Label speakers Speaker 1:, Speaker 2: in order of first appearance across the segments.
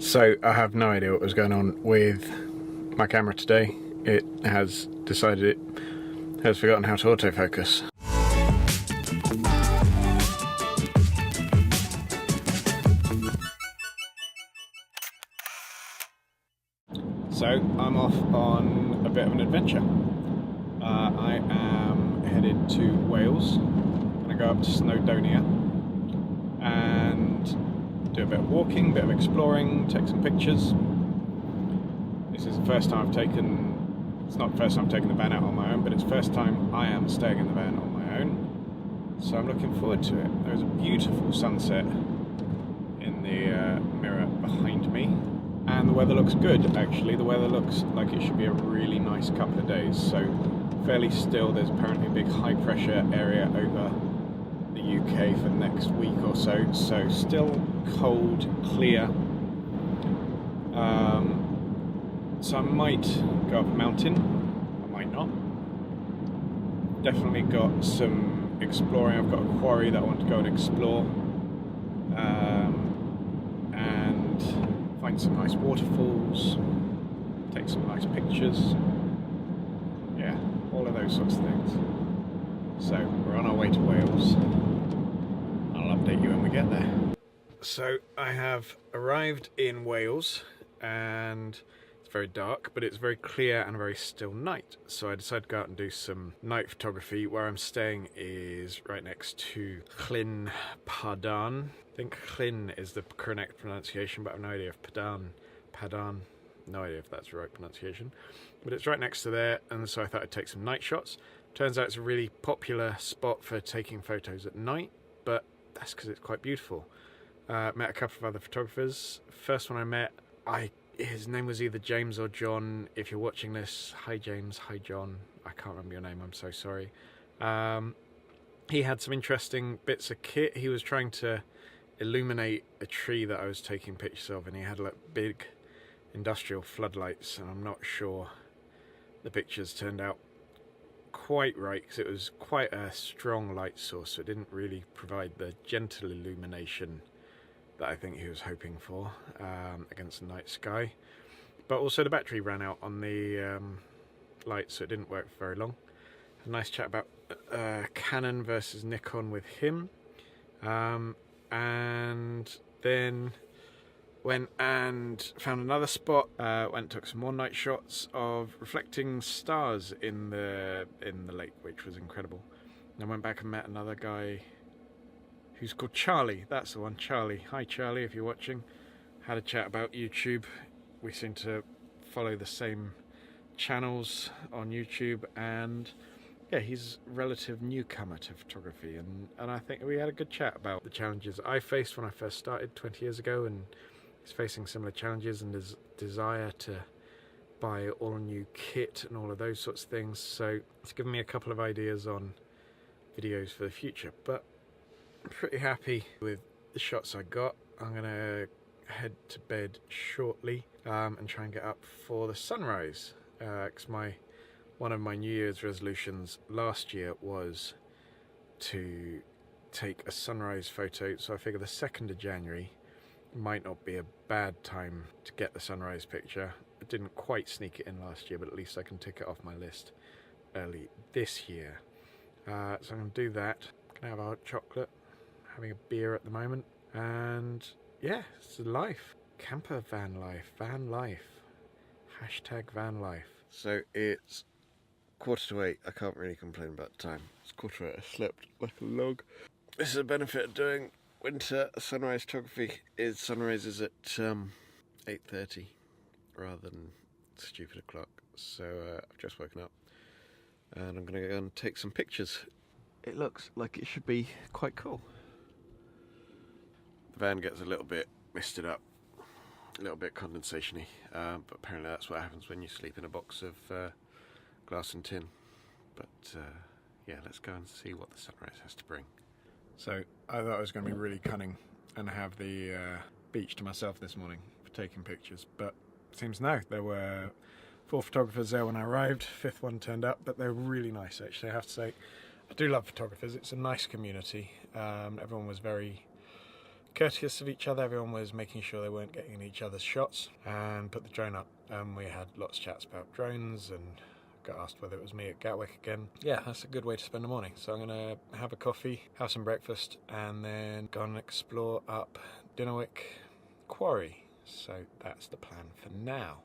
Speaker 1: So I have no idea what was going on with my camera today. It has decided it has forgotten how to autofocus. So I'm off on a bit of an adventure. I am headed to Wales. I'm going to go up to Snowdonia and do a bit of walking, a bit of exploring, take some pictures. This is the first time I've taken, it's not the first time I've taken the van out on my own, but it's the first time I am staying in the van on my own. So I'm looking forward to it. There's a beautiful sunset in the mirror behind me. And the weather looks good, actually. The weather looks like it should be a really nice couple of days. So fairly still. There's apparently a big high pressure area over the UK for the next week or so. So still cold, clear. So I might go up a mountain. I might not. Definitely got some exploring. I've got a quarry that I want to go and explore. And find some nice waterfalls, take some nice pictures, yeah, all of those sorts of things. So we're on our way to Wales. I'll update you when we get there. So I have arrived in Wales and it's very dark, but it's very clear and a very still night. So I decided to go out and do some night photography. Where I'm staying is right next to Llyn Peninsula. I think Llyn is the correct pronunciation, but I have no idea if Padan, no idea if that's the right pronunciation. But it's right next to there, and so I thought I'd take some night shots. Turns out it's a really popular spot for taking photos at night, but that's because it's quite beautiful. Met a couple of other photographers. First one I met, his name was either James or John. If you're watching this, hi James, hi John. I can't remember your name, I'm so sorry. He had some interesting bits of kit. He was trying to illuminate a tree that I was taking pictures of, and he had like big industrial floodlights, and I'm not sure the pictures turned out quite right because it was quite a strong light source, so it didn't really provide the gentle illumination that I think he was hoping for against the night sky. But also the battery ran out on the light, so it didn't work for very long. A nice chat about Canon versus Nikon with him. And then went and found another spot, went and took some more night shots of reflecting stars in the lake, which was incredible. And I went back and met another guy who's called Charlie. That's the one, Charlie. Hi Charlie, if you're watching. Had a chat about YouTube. We seem to follow the same channels on YouTube, and yeah, he's a relative newcomer to photography, and I think we had a good chat about the challenges I faced when I first started 20 years ago, and he's facing similar challenges and his desire to buy all new kit and all of those sorts of things. So it's given me a couple of ideas on videos for the future, but I'm pretty happy with the shots I got. I'm gonna head to bed shortly and try and get up for the sunrise, because one of my New Year's resolutions last year was to take a sunrise photo, so I figure the 2nd of January might not be a bad time to get the sunrise picture. I didn't quite sneak it in last year, but at least I can tick it off my list early this year. So I'm going to do that. I'm going to have a hot chocolate, having a beer at the moment, and yeah, it's life. Campervan life, van life. Hashtag van life. So it's 7:45. I can't really complain about the time. It's 7:45. I slept like a log. This is a benefit of doing winter sunrise photography. Is sunrises at 8:30 rather than stupid o'clock. So I've just woken up and I'm going to go and take some pictures. It looks like it should be quite cool. The van gets a little bit misted up, a little bit condensation-y, but apparently that's what happens when you sleep in a box of glass and tin. But yeah, let's go and see what the sunrise has to bring. So I thought I was going to be really cunning and have the beach to myself this morning for taking pictures, but it seems no. There were 4 photographers there when I arrived. 5th one turned up, but they were really nice actually, I have to say. I do love photographers. It's a nice community. Everyone was very courteous of each other. Everyone was making sure they weren't getting in each other's shots, and put the drone up. We had lots of chats about drones and got asked whether it was me at Gatwick again. Yeah, that's a good way to spend the morning. So I'm going to have a coffee, have some breakfast, and then go and explore up Dinnerwick Quarry. So that's the plan for now.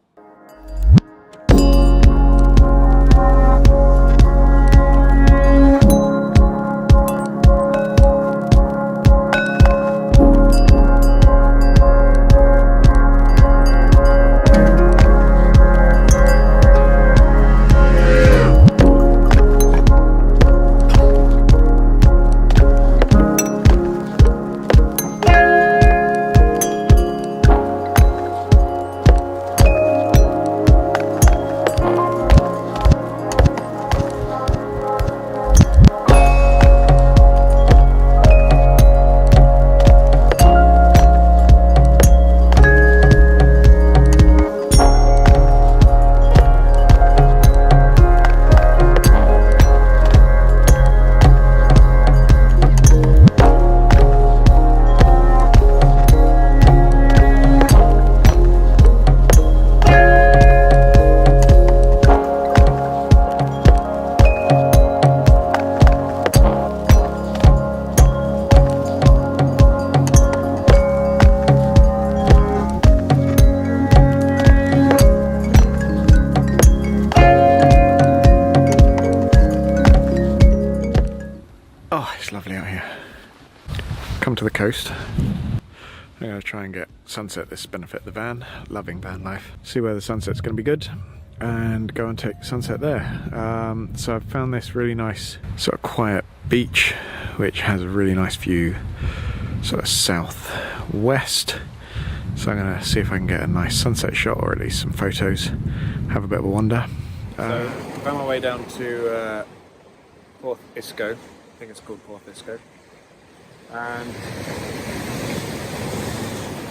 Speaker 1: It's lovely out here. Come to the coast. I'm going to try and get sunset. This benefit the van. Loving van life. See where the sunset's going to be good and go and take sunset there. So I've found this really nice sort of quiet beach which has a really nice view sort of southwest. So I'm going to see if I can get a nice sunset shot or at least some photos. Have a bit of a wander. So I found my way down to Porth Isco. I think it's called Porth Isco. And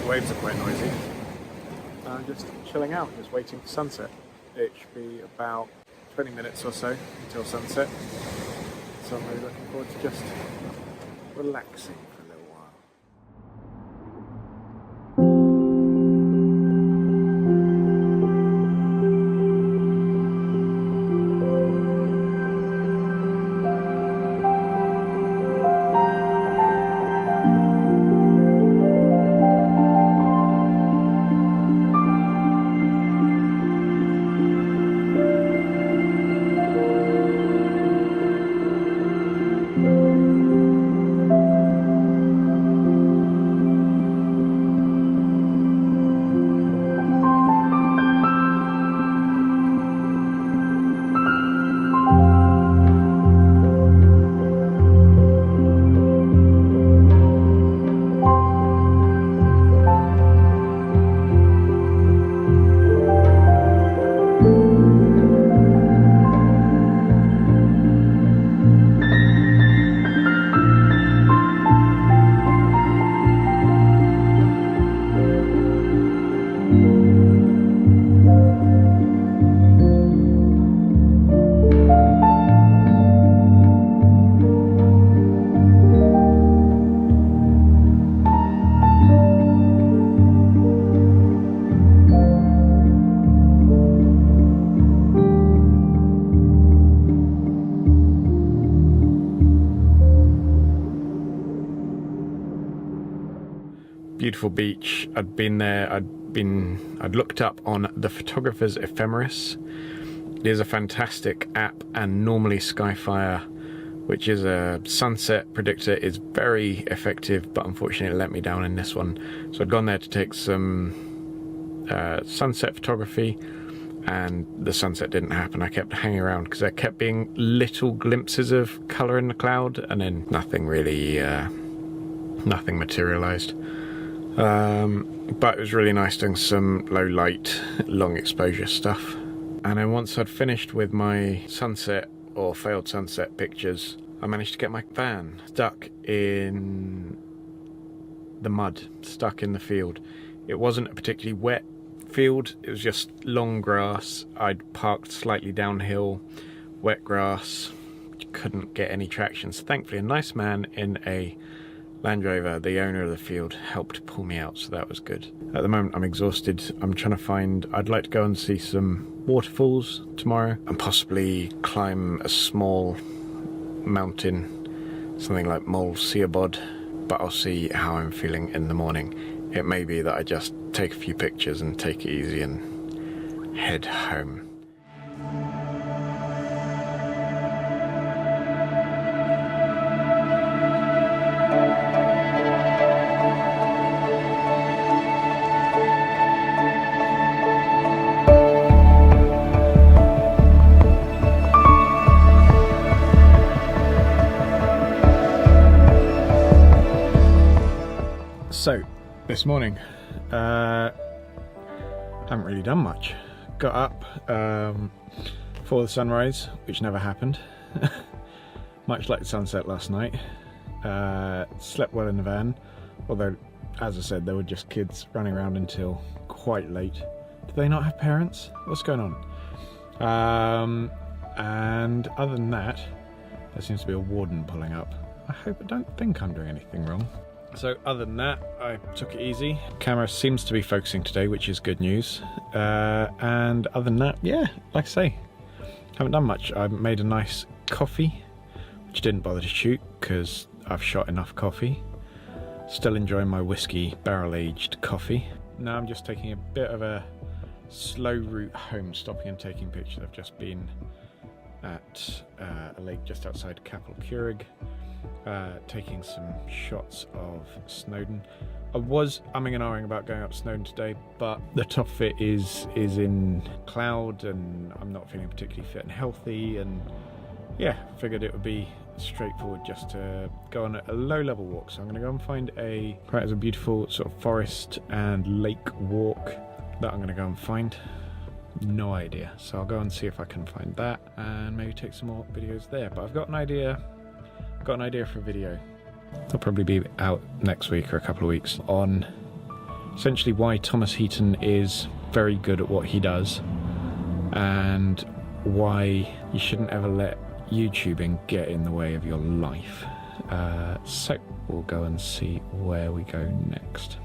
Speaker 1: the waves are quite noisy. I'm just chilling out, just waiting for sunset. It should be about 20 minutes or so until sunset. So I'm really looking forward to just relaxing for a little while. Beautiful beach. I'd been there. I'd looked up on the Photographer's Ephemeris. It is a fantastic app, and normally Skyfire, which is a sunset predictor, is very effective, but unfortunately it let me down in this one. So I'd gone there to take some sunset photography, and the sunset didn't happen. I kept hanging around because there kept being little glimpses of colour in the cloud, and then nothing really, nothing materialised. But it was really nice doing some low light, long exposure stuff. And then once I'd finished with my sunset or failed sunset pictures, I managed to get my van stuck in the mud, stuck in the field. It wasn't a particularly wet field, it was just long grass. I'd parked slightly downhill, wet grass, couldn't get any traction. So thankfully a nice man in a Land Rover, the owner of the field, helped pull me out, so that was good. At the moment I'm exhausted. I'm trying to find, I'd like to go and see some waterfalls tomorrow and possibly climb a small mountain, something like Mole Seabod, but I'll see how I'm feeling in the morning. It may be that I just take a few pictures and take it easy and head home. So, this morning, haven't really done much. Got up for the sunrise, which never happened, much like the sunset last night. Slept well in the van, although, as I said, there were just kids running around until quite late. Do they not have parents? What's going on? And other than that, there seems to be a warden pulling up. I don't think I'm doing anything wrong. So other than that, I took it easy. Camera seems to be focusing today, which is good news. And other than that, yeah, like I say, haven't done much. I made a nice coffee, which didn't bother to shoot because I've shot enough coffee. Still enjoying my whiskey barrel-aged coffee. Now I'm just taking a bit of a slow route home, stopping and taking pictures. I've just been at a lake just outside Capel Curig. Taking some shots of Snowdon. I was umming and ahhing about going up Snowdon today, but the top of it is in cloud and I'm not feeling particularly fit and healthy, and yeah, figured it would be straightforward just to go on a low level walk. So I'm going to go and find quite a beautiful sort of forest and lake walk that I'm going to go and find. No idea, so I'll go and see if I can find that and maybe take some more videos there. But I've got an idea for a video. It'll probably be out next week or a couple of weeks, on essentially why Thomas Heaton is very good at what he does and why you shouldn't ever let YouTubing get in the way of your life. So we'll go and see where we go next.